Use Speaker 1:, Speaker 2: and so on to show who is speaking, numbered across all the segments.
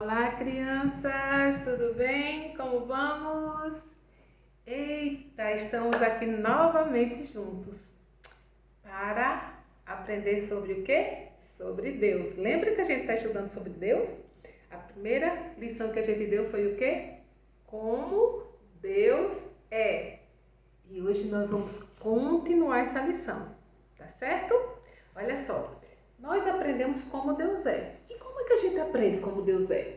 Speaker 1: Olá, crianças, tudo bem? Como vamos? Eita, estamos aqui novamente juntos para aprender sobre o quê? Sobre Deus. Lembra que a gente está estudando sobre Deus? A primeira lição que a gente deu foi o quê? Como Deus é. E hoje nós vamos continuar essa lição, tá certo? Olha só, nós aprendemos como Deus é. E como é que a gente aprende como Deus é?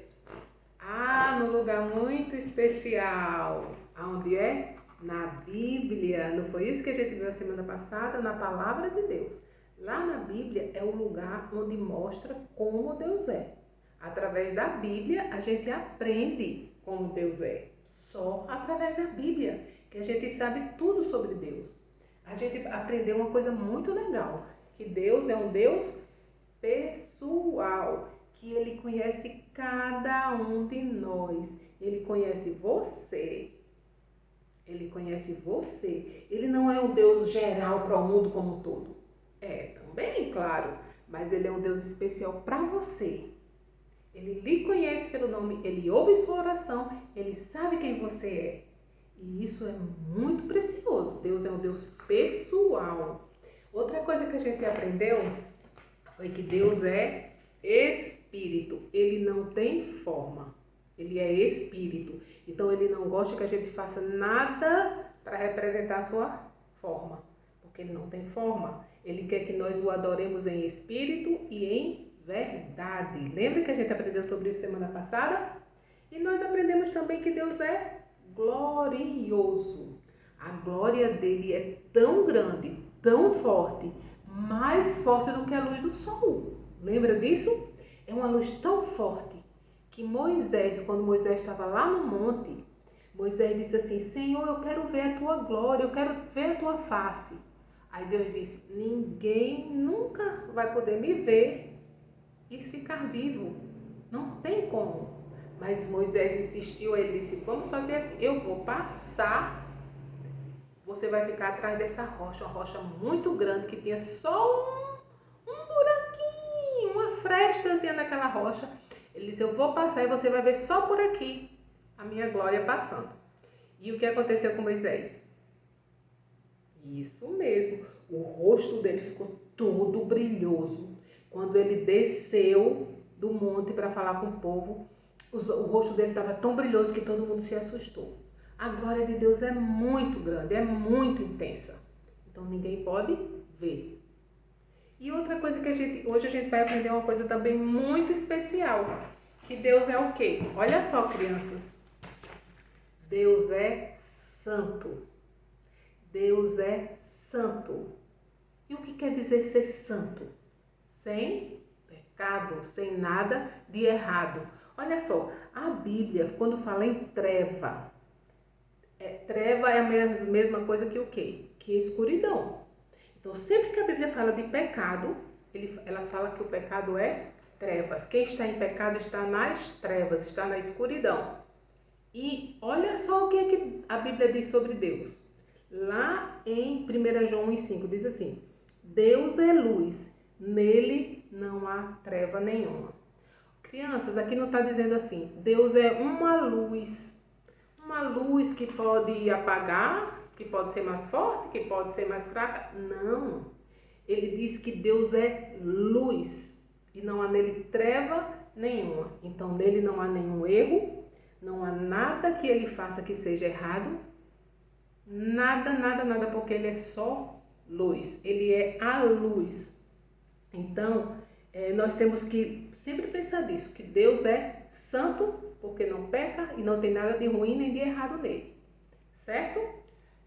Speaker 1: Num lugar muito especial. Aonde é? Na Bíblia. Não foi isso que a gente viu a semana passada? Na Palavra de Deus. Lá na Bíblia é o lugar onde mostra como Deus é. Através da Bíblia a gente aprende como Deus é. Só através da Bíblia que a gente sabe tudo sobre Deus. A gente aprendeu uma coisa muito legal, que Deus é um Deus pessoal, que Ele conhece cada um de nós. Ele conhece você. Ele conhece você. Ele não é um Deus geral para o mundo como um todo. É, também, claro, mas Ele é um Deus especial para você. Ele lhe conhece pelo nome, Ele ouve sua oração, Ele sabe quem você é. E isso é muito precioso. Deus é um Deus pessoal. Outra coisa que a gente aprendeu foi que Deus é espírito. Ele não tem forma. Ele é espírito. Então ele não gosta que a gente faça nada para representar a sua forma, porque ele não tem forma. Ele quer que nós o adoremos em espírito e em verdade. Lembra que a gente aprendeu sobre isso semana passada? E nós aprendemos também que Deus é glorioso. A glória dele é tão grande, tão forte, mais forte do que a luz do sol. Lembra disso? É uma luz tão forte que Moisés, quando Moisés estava lá no monte, Moisés disse assim: Senhor, eu quero ver a tua glória, eu quero ver a tua face. Aí Deus disse: ninguém nunca vai poder me ver e ficar vivo. Não tem como. Mas Moisés insistiu, ele disse: vamos fazer assim, eu vou passar, você vai ficar atrás dessa rocha, uma rocha muito grande que tinha só um buraquinho, uma frestazinha naquela rocha. Ele disse: eu vou passar e você vai ver só por aqui a minha glória passando. E o que aconteceu com Moisés? Isso mesmo, o rosto dele ficou todo brilhoso. Quando ele desceu do monte para falar com o povo, o rosto dele estava tão brilhoso que todo mundo se assustou. A glória de Deus é muito grande, é muito intensa. Então ninguém pode ver. E outra coisa que hoje a gente vai aprender uma coisa também muito especial. Que Deus é o quê? Olha só, crianças. Deus é santo. Deus é santo. E o que quer dizer ser santo? Sem pecado, sem nada de errado. Olha só, a Bíblia, quando fala em treva, treva é a mesma coisa que o quê? Que escuridão. Então, sempre que a Bíblia fala de pecado, ela fala que o pecado é trevas. Quem está em pecado está nas trevas, está na escuridão. E olha só o que é que a Bíblia diz sobre Deus. Lá em 1 João 1,5 diz assim: Deus é luz, nele não há treva nenhuma. Crianças, aqui não está dizendo assim, Deus é uma luz que pode apagar, que pode ser mais forte, que pode ser mais fraca. Não. Ele diz que Deus é luz e não há nele treva nenhuma. Então nele não há nenhum erro, não há nada que ele faça que seja errado. Nada, nada, nada, porque ele é só luz. Ele é a luz. Então, nós temos que sempre pensar nisso, que Deus é santo, porque não peca e não tem nada de ruim nem de errado nele. Certo?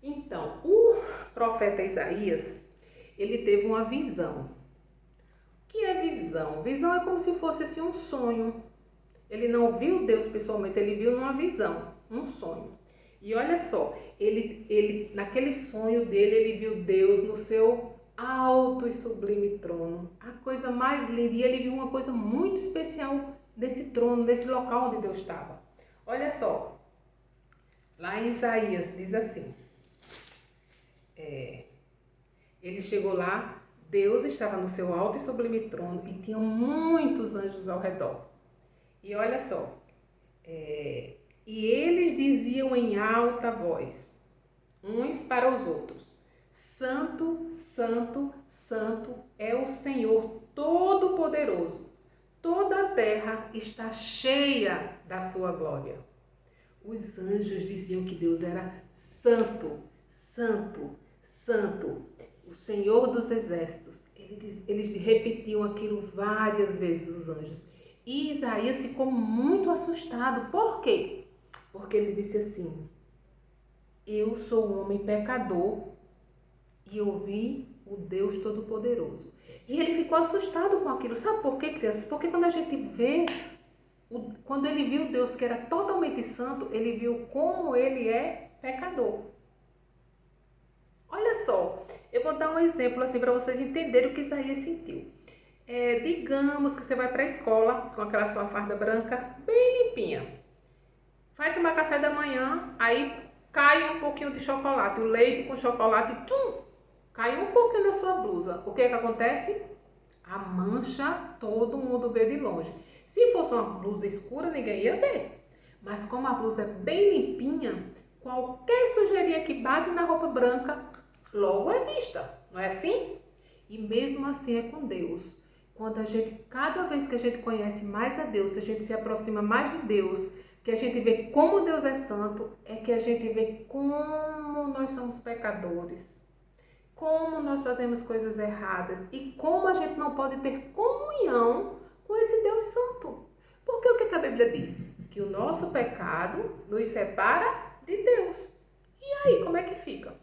Speaker 1: Então, o profeta Isaías, ele teve uma visão. O que é visão? Visão é como se fosse assim, um sonho. Ele não viu Deus pessoalmente, ele viu numa visão, um sonho. E olha só, ele naquele sonho dele, ele viu Deus no seu alto e sublime trono. A coisa mais linda. E ele viu uma coisa muito especial nesse trono, nesse local onde Deus estava. Olha só, lá em Isaías diz assim, ele chegou lá, Deus estava no seu alto e sublime trono e tinha muitos anjos ao redor. E olha só, e eles diziam em alta voz, uns para os outros: Santo, Santo, Santo é o Senhor Todo-Poderoso. Toda a terra está cheia da sua glória. Os anjos diziam que Deus era santo, santo, santo, o Senhor dos exércitos. Eles repetiam aquilo várias vezes, os anjos. E Isaías ficou muito assustado. Por quê? Porque ele disse assim: eu sou um homem pecador e ouvi o Deus Todo-Poderoso. E ele ficou assustado com aquilo. Sabe por quê, crianças? Porque quando a gente vê, quando ele viu Deus que era totalmente santo, ele viu como ele é pecador. Olha só, eu vou dar um exemplo assim para vocês entenderem o que Isaías sentiu. Digamos que você vai para a escola com aquela sua farda branca bem limpinha. Vai tomar café da manhã, aí cai um pouquinho de chocolate, o leite com chocolate, cai um pouquinho na sua blusa. O que acontece? A mancha todo mundo vê de longe. Se fosse uma blusa escura, ninguém ia ver. Mas como a blusa é bem limpinha, qualquer sujeirinha que bate na roupa branca, logo é vista. Não é assim? E mesmo assim é com Deus. Cada vez que a gente conhece mais a Deus, se a gente se aproxima mais de Deus, que a gente vê como Deus é santo, é que a gente vê como nós somos pecadores, como nós fazemos coisas erradas e como a gente não pode ter comunhão com esse Deus santo. Porque o que a Bíblia diz? Que o nosso pecado nos separa de Deus. E aí, como é que fica?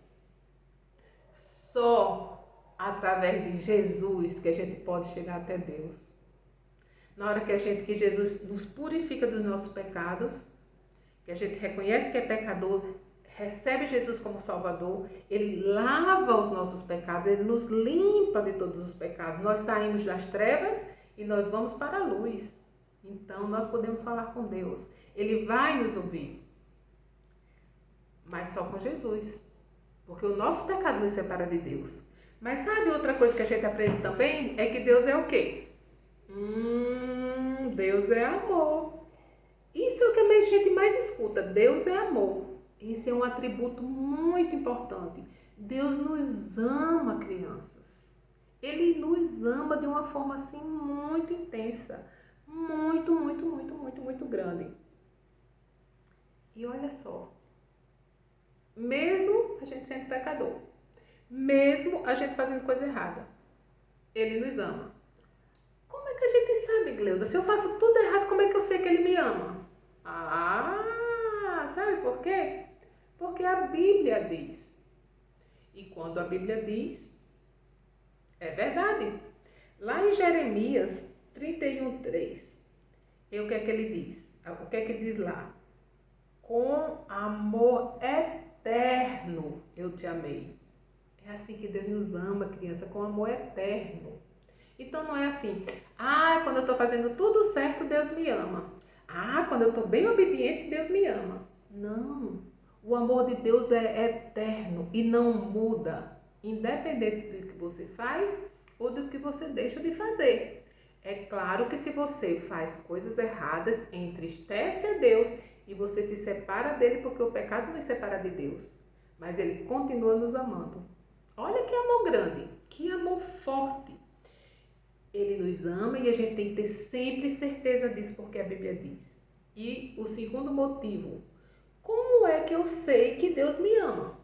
Speaker 1: Só através de Jesus que a gente pode chegar até Deus. Na hora que Jesus nos purifica dos nossos pecados, que a gente reconhece que é pecador, recebe Jesus como Salvador, Ele lava os nossos pecados, Ele nos limpa de todos os pecados. Nós saímos das trevas e nós vamos para a luz. Então, nós podemos falar com Deus. Ele vai nos ouvir. Mas só com Jesus. Porque o nosso pecado nos separa de Deus. Mas sabe outra coisa que a gente aprende também? É que Deus é o quê? Deus é amor. Isso é o que a gente mais escuta. Deus é amor. Esse é um atributo muito importante. Deus nos ama, crianças. Ele nos ama de uma forma assim muito intensa. Muito, muito, muito, muito, muito grande. E olha só. Mesmo a gente sendo pecador, mesmo a gente fazendo coisa errada, Ele nos ama. Como é que a gente sabe, Gleuda? Se eu faço tudo errado, como é que eu sei que Ele me ama? Sabe por quê? Porque a Bíblia diz. E quando a Bíblia diz, é verdade. Lá em Jeremias 31:3, o que é que ele diz? O que é que diz lá? Com amor eterno eu te amei. É assim que Deus nos ama, criança, com amor eterno. Então não é assim, quando eu estou fazendo tudo certo, Deus me ama. Quando eu estou bem obediente, Deus me ama. Não. O amor de Deus é eterno e não muda, independente do que você faz ou do que você deixa de fazer. É claro que se você faz coisas erradas, entristece a Deus e você se separa dele, porque o pecado nos separa de Deus. Mas ele continua nos amando. Olha que amor grande, que amor forte. Ele nos ama e a gente tem que ter sempre certeza disso, porque a Bíblia diz. E o segundo motivo, como é que eu sei que Deus me ama?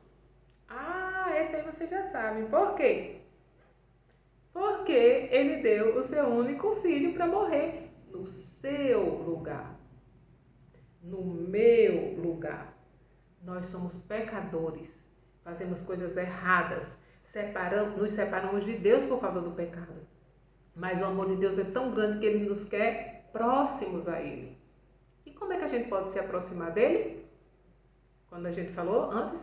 Speaker 1: Esse aí você já sabe. Por quê? Porque Ele deu o seu único filho para morrer no seu lugar, no meu lugar. Nós somos pecadores, fazemos coisas erradas, nos separamos de Deus por causa do pecado. Mas o amor de Deus é tão grande que Ele nos quer próximos a Ele. E como é que a gente pode se aproximar dEle? Quando a gente falou antes,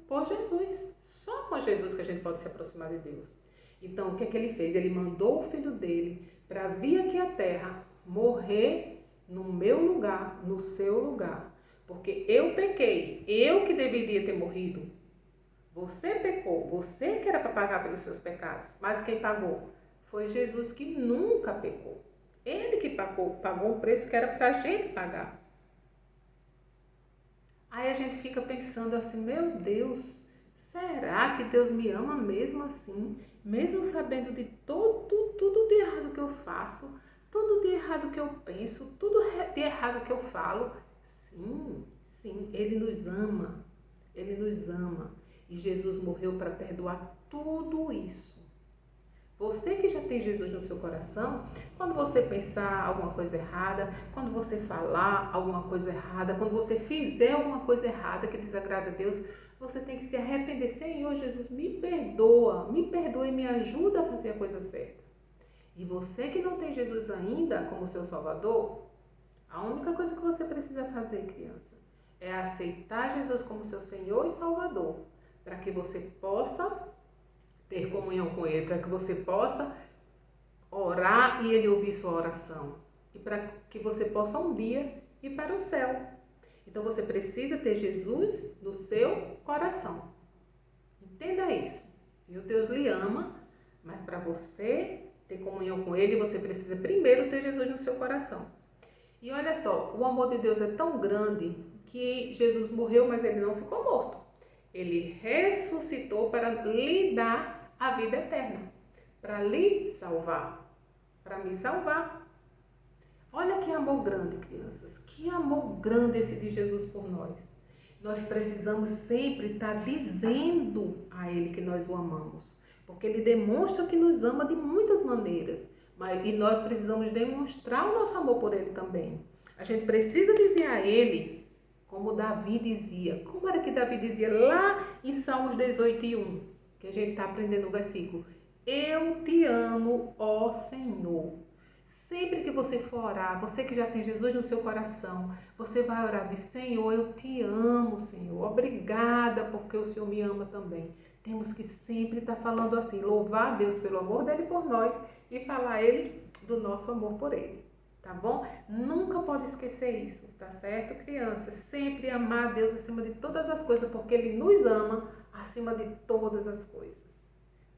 Speaker 1: por Jesus. Só com Jesus que a gente pode se aproximar de Deus. Então, o que é que Ele fez? Ele mandou o Filho dEle para vir aqui à Terra, morrer no meu lugar, no seu lugar. Porque eu pequei, eu que deveria ter morrido. Você pecou, você que era para pagar pelos seus pecados. Mas quem pagou? Foi Jesus, que nunca pecou. Ele que pagou um preço que era para a gente pagar. Aí a gente fica pensando assim, meu Deus, será que Deus me ama mesmo assim? Mesmo sabendo de tudo de errado que eu faço, tudo de errado que eu penso, tudo de errado que eu falo? Sim, sim, Ele nos ama. Ele nos ama. E Jesus morreu para perdoar tudo isso. Você que já tem Jesus no seu coração, quando você pensar alguma coisa errada, quando você falar alguma coisa errada, quando você fizer alguma coisa errada que desagrada a Deus, você tem que se arrepender. Senhor Jesus, me perdoa e me ajuda a fazer a coisa certa. E você que não tem Jesus ainda como seu Salvador, a única coisa que você precisa fazer, criança, é aceitar Jesus como seu Senhor e Salvador, para que você possa ter comunhão com Ele, para que você possa orar e Ele ouvir sua oração. E para que você possa um dia ir para o céu. Então você precisa ter Jesus no seu coração. Entenda isso. E o Deus lhe ama, mas para você ter comunhão com Ele, você precisa primeiro ter Jesus no seu coração. E olha só, o amor de Deus é tão grande que Jesus morreu, mas Ele não ficou morto. Ele ressuscitou para lhe dar a vida eterna, para lhe salvar, para me salvar. Olha que amor grande, crianças, que amor grande esse de Jesus por nós. Nós precisamos sempre estar dizendo a Ele que nós o amamos, porque Ele demonstra que nos ama de muitas maneiras, e nós precisamos demonstrar o nosso amor por Ele também. A gente precisa dizer a Ele, como Davi dizia. Como era que Davi dizia lá em Salmos 18:1, que a gente está aprendendo o versículo? Eu te amo, ó Senhor. Sempre que você for orar, você que já tem Jesus no seu coração, você vai orar de Senhor, eu te amo, Senhor. Obrigada porque o Senhor me ama também. Temos que sempre estar falando assim, louvar a Deus pelo amor dele por nós e falar a Ele do nosso amor por Ele. Tá bom? Nunca pode esquecer isso, tá certo, criança? Sempre amar a Deus acima de todas as coisas, porque Ele nos ama acima de todas as coisas.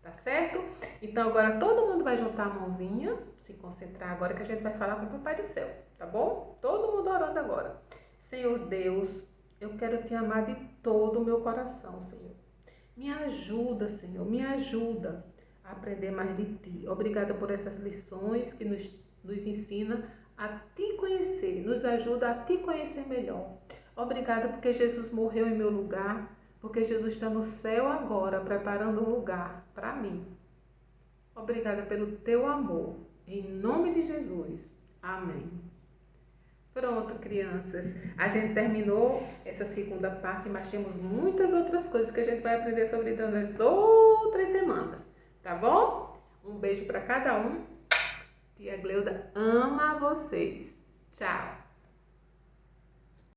Speaker 1: Tá certo? Então agora todo mundo vai juntar a mãozinha, se concentrar agora que a gente vai falar com o Papai do Céu, tá bom? Todo mundo orando agora. Senhor Deus, eu quero te amar de todo o meu coração, Senhor. Me ajuda, Senhor, me ajuda a aprender mais de Ti. Obrigada por essas lições que nos ensina a Te conhecer, nos ajuda a Te conhecer melhor. Obrigada porque Jesus morreu em meu lugar, porque Jesus está no céu agora, preparando um lugar para mim. Obrigada pelo Teu amor. Em nome de Jesus. Amém. Pronto, crianças. A gente terminou essa segunda parte, mas temos muitas outras coisas que a gente vai aprender sobre Deus nas outras semanas. Tá bom? Um beijo para cada um. Tia Gleuda ama vocês. Tchau!